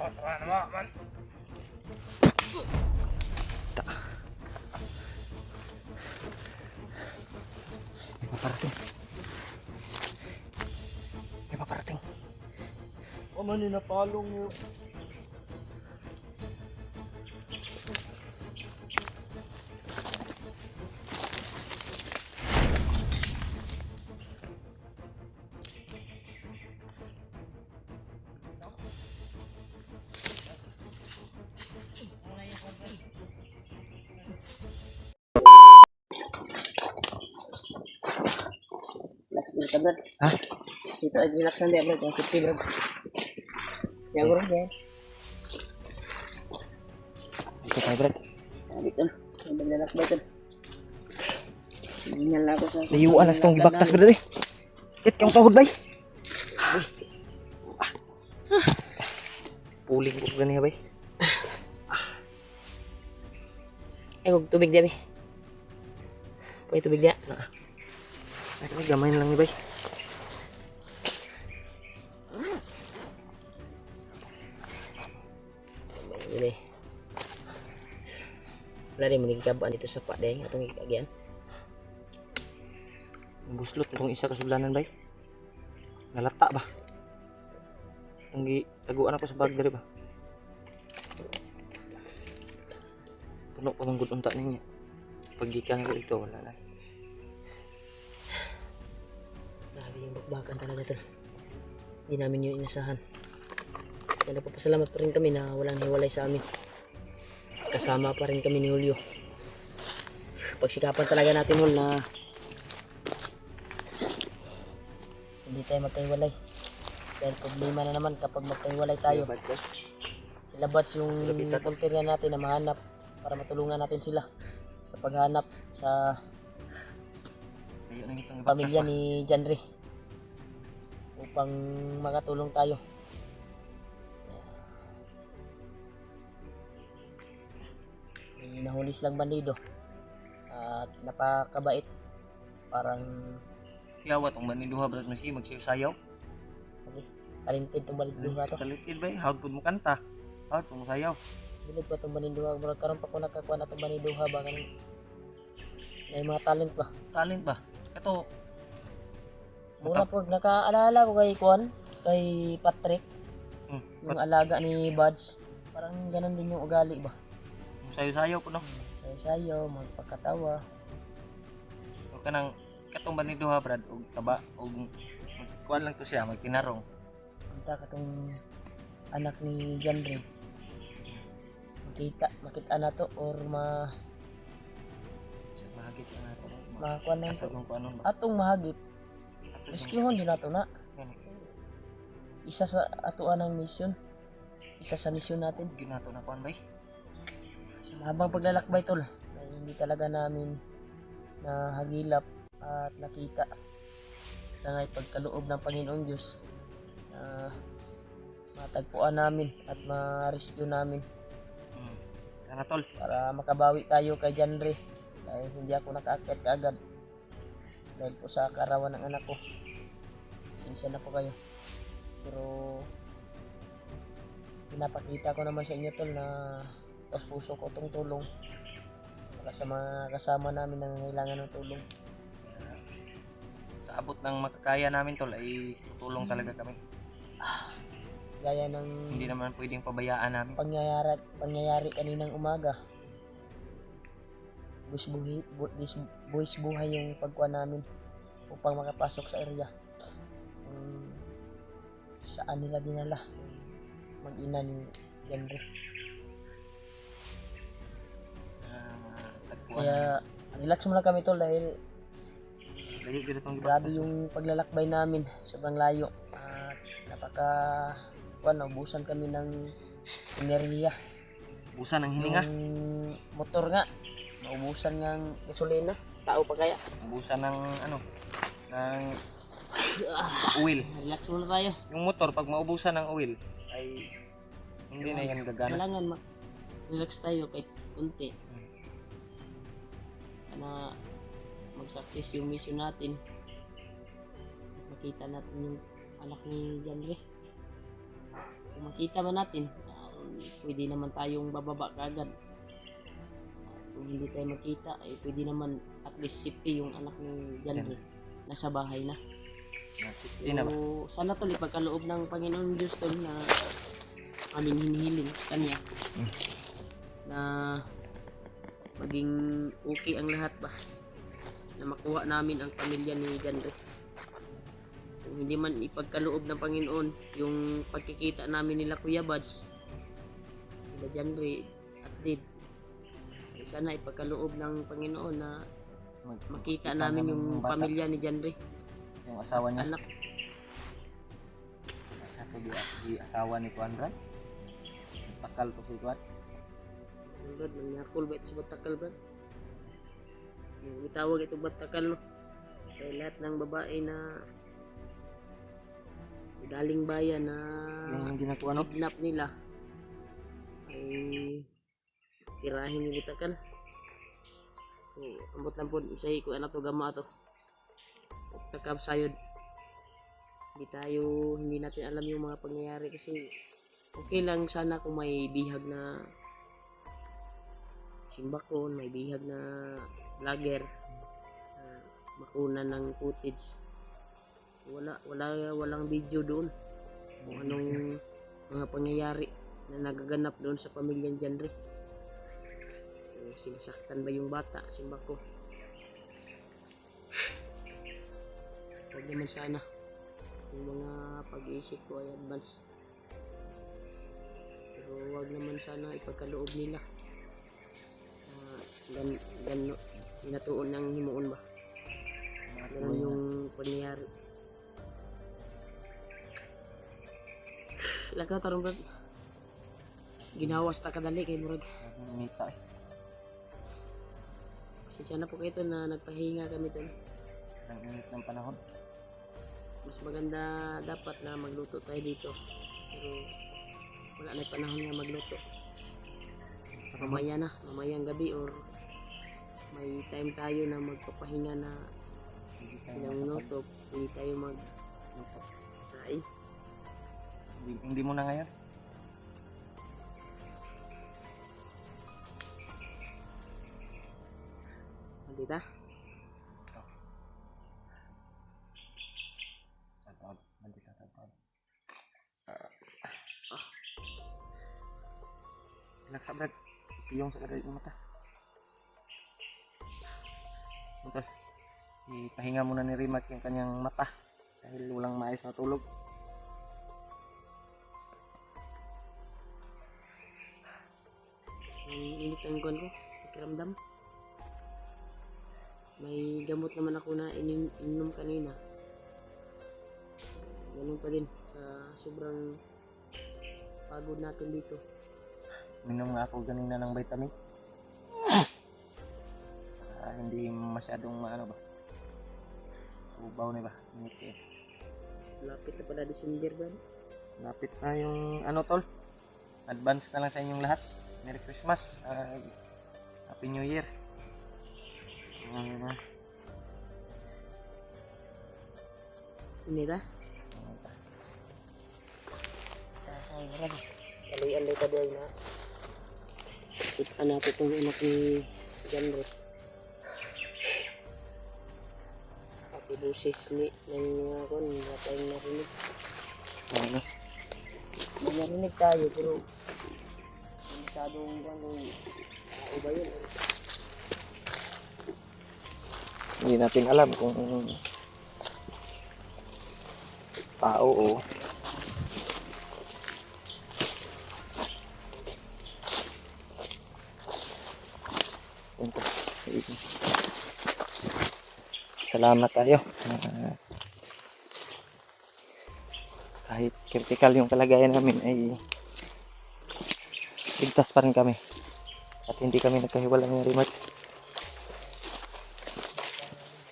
Tawa-tawa naman. May paparating. May paparating. Paman na palong yun. Relax dito, bro. Ha? Dito, relax lang din, bro. Yung safety, bro. Yan, bro. Yan. Dito tayo, Brad. Dito. Yung maglalak ba ito? Tingnan lang ako sa... Layuan na sa itong gibaktas, Brad eh. It, kayong tuhod bay. Puling ko ganyan bay. Ay, huwag tubig din, eh. Pwede tubig din. Ay, gamay na lang ni bay. Ini. Wala rin manigikabaan dito sa pakdeng atong ikagyan. Ang buslot itong isa kasublanan bay. Nalata ba? Ang taguan ako sa bag dari ba? Puno ko ng gudunta ninyo. Paggikan ko ito, wala na. Grabe yung bakbakan talaga ito. Hindi namin yun inasahan. Kaya napapasalamat pa rin kami na walang hiwalay sa amin. Kasama pa rin kami ni Julio. Pagsikapan talaga natin, Hul, na hindi tayo magkahiwalay. Dahil problema na naman kapag magkahiwalay tayo. Sila Bats yung punteriya natin na mahanap para matulungan natin sila sa paghanap sa pamilya ni Janre upang makatulong tayo. May nahuli silang bandido at napakabait, parang Yawa tong maniluha Brad Messi magsayaw. talented tong bandido to. Talikid bay, hagpud mo kanta. Hagpud mo sayaw. Binig pa itong baniduha. Murag karon pa ko nakakuha na itong baniduha ba ganun. May mga talent ba? Talent ba? Ito, Muna po, nakaalala ko kay Kwan, kay Patrick, yung alaga ni Buds. Parang ganun din yung ugali ba? sayaw-sayaw po no. Sayo-sayo, magpakatawa. O kanang katong baniduha Brad og taba og kuan lang to siya magkinarong. Punta ka tong anak ni Janre. Makita na to or Mahagit lang ako. makakuha na to. Atong kuanon ba? Atong mahagip. Riskihon din nato na. Isa sa atuan ng mission. Isa sa mission natin. Ginato na kuan bay. So, habang paglalakbay tol, ay hindi talaga namin nahagilap at nakita sa ngay pagkaloob ng Panginoong Diyos na matagpuan namin at ma-rescue namin Sana tol. para makabawi tayo kay Janre dahil hindi ako nakaakyat kaagad dahil po sa karawan ng anak ko. Sinsya na po kayo, pero pinapakita ko naman sa inyo tol na taos puso ko itong tulong para sa mga kasama namin na nangailangan ng tulong. Sa abot ng makakaya namin tol ay tutulong talaga kami. Gaya ng Hindi naman pwedeng pabayaan namin. pangyayari kaninang umaga. Buwis buhay yung pagkuha namin upang makapasok sa area. Saan nila dinala mag-ina ni Janre. Kaya relax muna kami tol dahil grabe yung paglalakbay namin, sobrang layo at naubusan kami ng enerhiya. Ubusan ng hininga. Yung motor nga naubusan ng gasolina, tao pa kaya. Ubusan ng ng oil. Relax muna tayo. Yung motor pag maubusan ng oil ay hindi na yan gagana. Kailangan relax tayo kahit kunti. Sana mag-success yung mission natin. Makita natin yung anak ni Janre. kung makita man natin, pwede naman tayong bababa kaagad. Kung hindi tayo makita, pwede naman at least safety yung anak ni Janre. Nasa bahay na. Nasipin na ba? So, sana tol, ipagkaloob ng Panginoon Diyos tol na aming hinihiling sa Kanya na maging okay ang lahat ba, na makuha namin ang pamilya ni Janre. Kung hindi man ipagkaloob ng Panginoon yung pagkikita namin nila Kuya Buds, nila Janre at Dave, sana ipagkaloob ng Panginoon na makita namin yung bata, pamilya ni Janre, yung asawa niya. anak. Ito di asawa ni Kuan Brad. Takal to si Kuan. Brad, nangyakol ba ito sa batakal, Brad? Yung itawag ito batakal, no? Kaya lahat ng babae na galing bayan na Yung ginagawa no? kidnap nila ay tirahin yung batakal. So, ambot lang po sa ko anak to gama to. Takab sayod. Hindi natin alam yung mga pangyayari kasi okay lang sana kung may bihag na simbakon, may bihag na vlogger, makunan ng footage. Walang video doon kung anong mga pangyayari na nagaganap doon sa pamilyang Janre. So, sinasaktan ba yung bata, simbako? Huwag naman sana. Yung mga pag-iisip ko ay advance. Pero huwag naman sana ipagkaloob nila. Ginatuon ng himuon ba? Ganun yung pangyayari. Laka tarong Brad. Ginawas ta kadali kay Murad. Mita eh. Pasensya na po kayo to na nagpahinga kami to. Ang init ng panahon. Mas maganda dapat na magluto tayo dito. Pero wala na panahon nga magluto. Mamayang gabi or may time tayo na magpapahinga na ilang minuto, hindi tayo magsaing. Hindi mo na ngayon. Andita? Relax sa Brad. Iyong sa kadali ng mata. Ito. Ipahinga muna ni Rimac yung kanyang mata dahil walang maayos na tulog. Ang init ang kuwan ko, pakiramdam. May gamot naman ako na ininom kanina. Ganun pa din sa sobrang pagod natin dito. Minom nga ako ganina ng vitamins. Hindi masyadong ano ba. Subaw na ba? Init eh. Lapit na pala December ba? Lapit na yung ano tol. Advance na lang sa inyong lahat. Merry Christmas. Happy New Year. Ini dah. Saya harus alay-alay tadi ay na. Kita na po itong anak ni Janre. Pati busis ni ng mga kon, wala tayong narinig. Ano? May narinig tayo pero masyadong gano'ng ba yun? Hindi natin alam kung tao o salamat tayo. Kahit critical yung kalagayan namin ay ligtas pa rin kami at hindi kami nagkahiwalay ng remote.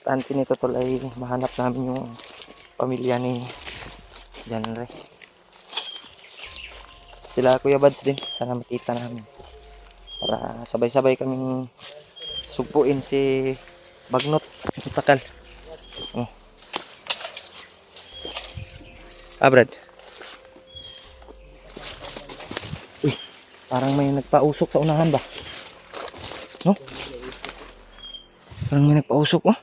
Tanti nito tol ay mahanap namin yung pamilya ni Janre. Sila Kuya Buds din, sana makita namin para sabay-sabay kaming sugpuin si Bagnot sa Takal. Oh. Parang may nagpausok sa unahan ba? No? Parang may nagpausok oh.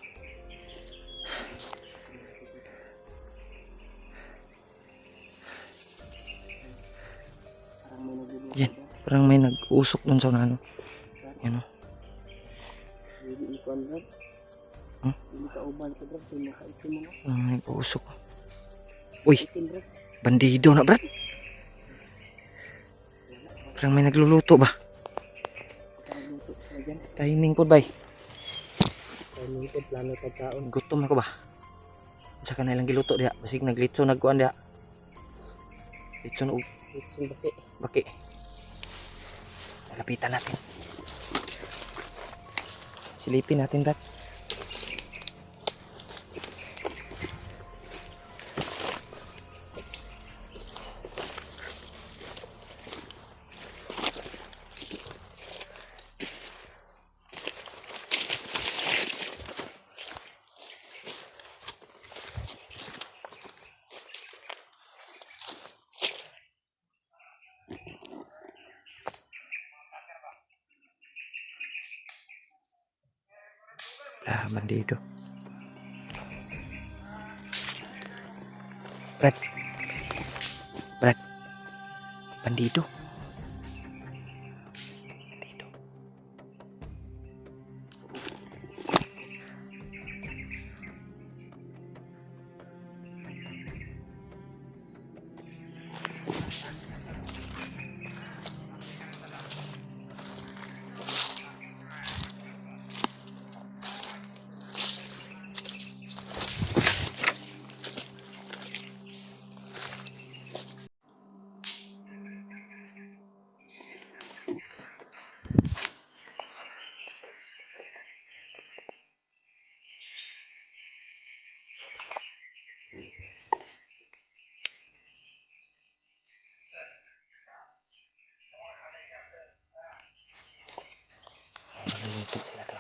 Yan, parang may nag-usok dun sa unahan. Yan oh. Hindi ikuan Brad. Hindi ka uban ko Brad. Hindi nakaitim mo. Parang may nagpausok. Uy, Itim Brad. bandido na brad. Parang may nagluluto ba? Luto sila dyan. Timing po ba? Kaya lingkod plano pagkaon. Gutom ako ba? Sa kanilang giluto diha. Basig naglitso nagkuan diha. Litso na Itong baki. baki. Lapitan natin. Silipin natin brad. Ah, bandido. Brad. Brad. Bandido. Bandido. Malulupit sila to.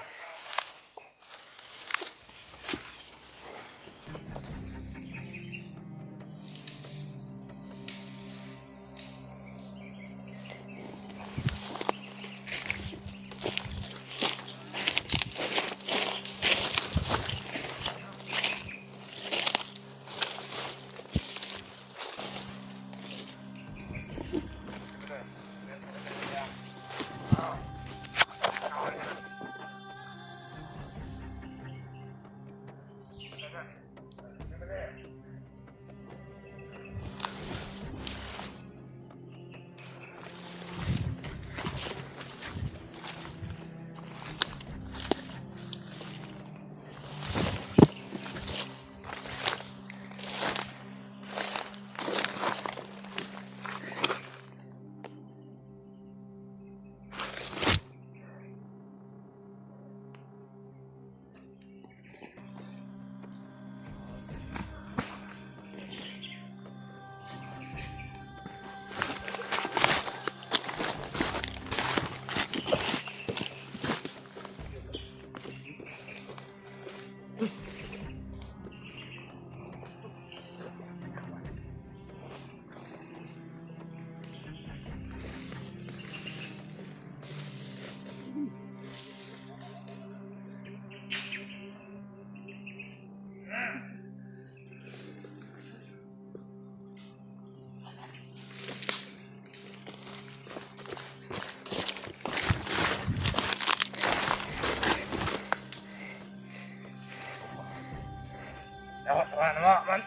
Man.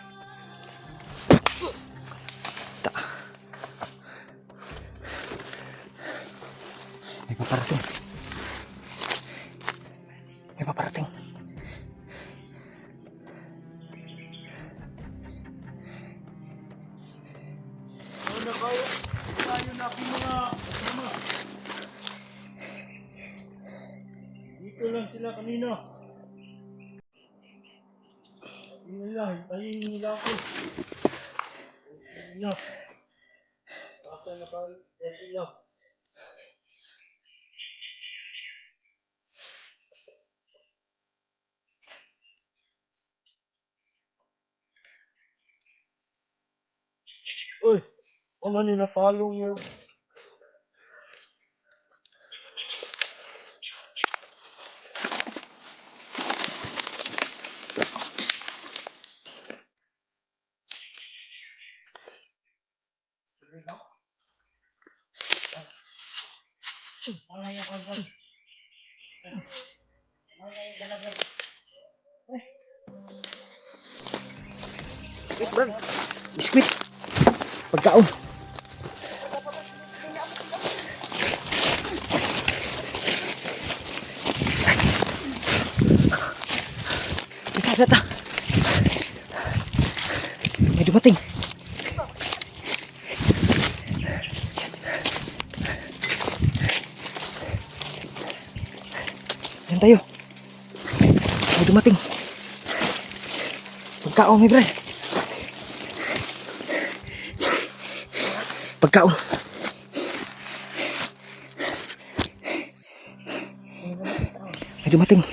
May paparating. May paparating. Ano kayo? Tayo na mga mama. Dito lang sila kanina. Hintayin nila ako. Kanina. Baka na pa sila. Uy, ano nila palong yun? Biskuit, Brad. Biskuit. Pagkaon. Data. May dumating. Yan tayo. May dumating. Pagkaon, may brad. Pagkaon. May dumating.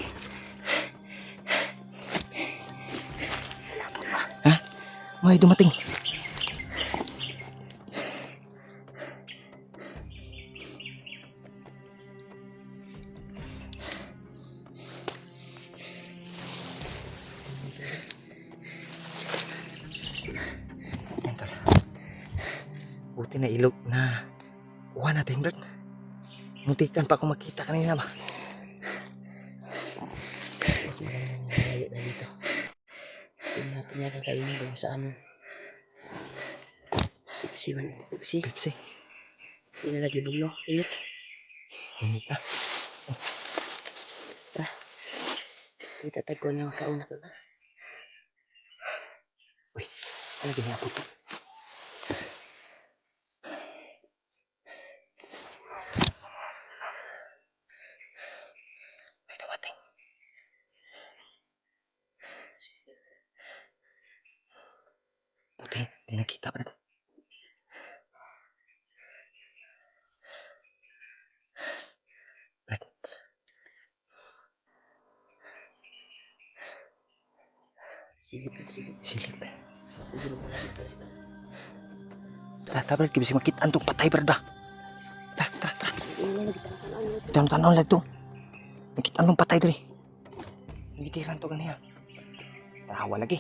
May dumating. Buti na ilog na kuha natin, Brad. Muntikan pa ako makita kanina ba? Mas magandang malayo na dito. Tingnan natin yung kakainin kung saan. Pepsi man. Pepsi. Pepsi. Hindi na lagi bugno. Init. Hindi na. Kita tagko na makauna to na. Uy, ano ginapot ko? May dumating. Buti, hindi nakita, Brad. Brad. Silip. Silip. Siguro mo lagi pa rin. Tara, Brad. Kibisi makita antong patay, Brad ba? Tara. Tingnan lagi tanong. Tanong lang ito. Makita antong patay, Dre. Nagitiran to ganiya. Tarawa lagi.